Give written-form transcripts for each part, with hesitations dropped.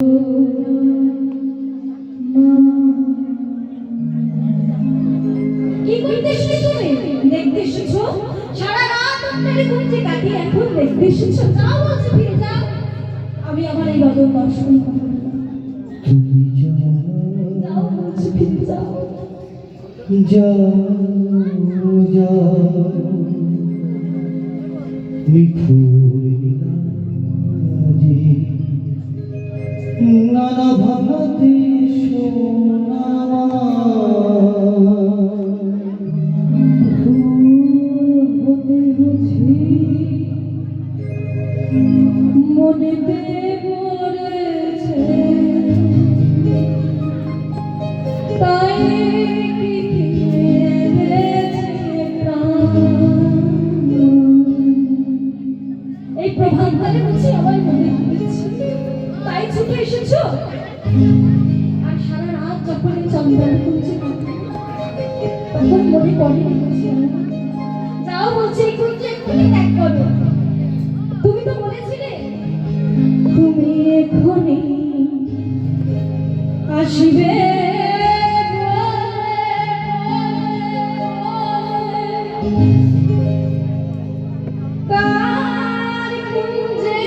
কি করতে এসেছো তুমি? দেখতে এসেছো? সারা রাত আপনারে ঘুমছে কাটিয়ে এখন দেখতে এসেছো? যাও বলছি ফিরে যাও। আমি আমার এই বদন দর্শন করব। তুমি যাও বলছি ফিরে যাও। যাও যাও নিঠুর নীলাজি নানা ভাবতে সোনা হতে বুঝি মনেতে পড়েছে তাই কি কেঁদেছে প্রাণ। এই প্রভাতকালে বুঝি আমার মনে পড়েছে তাই ছুটে এসেছো? আর সারা রাত যখন এই চন্দন খুঁজছে তখন মনে পড়ে বুঝি আমার। যাও বলছি এই খুঁজছে এক্ষুনি ত্যাগ করো। তুমি তো বলেছিলে তুমি এক্ষুনি আসিবে কার কুঞ্জে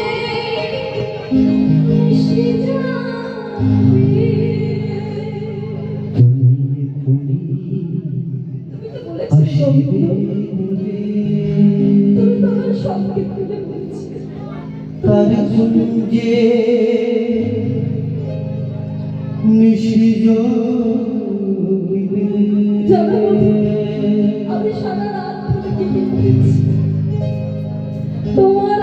মিশে যাবে। তুমি তুমি তো বলেছিলে তুমি তোমার সবকে খুলে বলছি কার কুঞ্জে নিশিজ আমি সারা রাত ধরে কেটে পড়েছি তোমার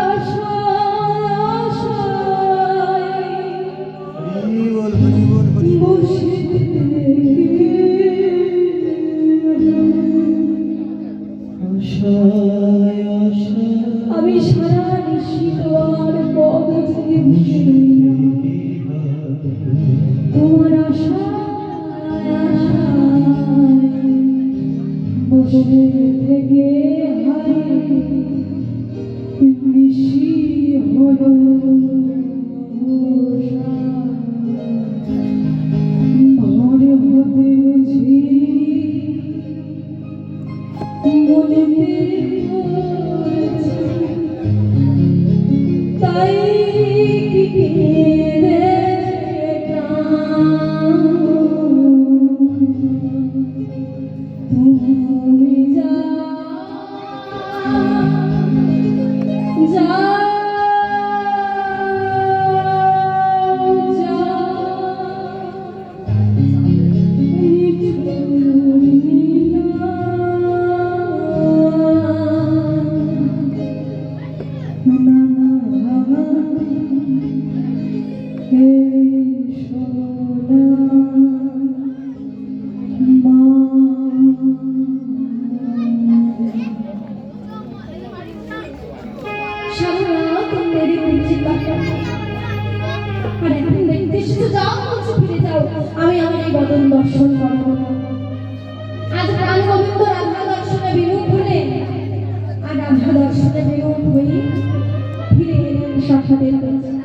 আমি সারা নিশি তোমার পদ থেকে বসে রইলাম। তোমার বসে থেকে হায় নিশি হলো ভোর হতে বুঝি মনে পড়েছে তাই কি কেঁদেছে প্রাণ। তুমি যাও যাও আমি আমার এই বদন দর্শন করবো না। আজ প্রাণ গোবিন্দ রাধা দর্শনে বিমুখ হলেন আর রাধা দর্শনে বিমুখ হয়ে ফিরে এলেন সখাদের কাছে।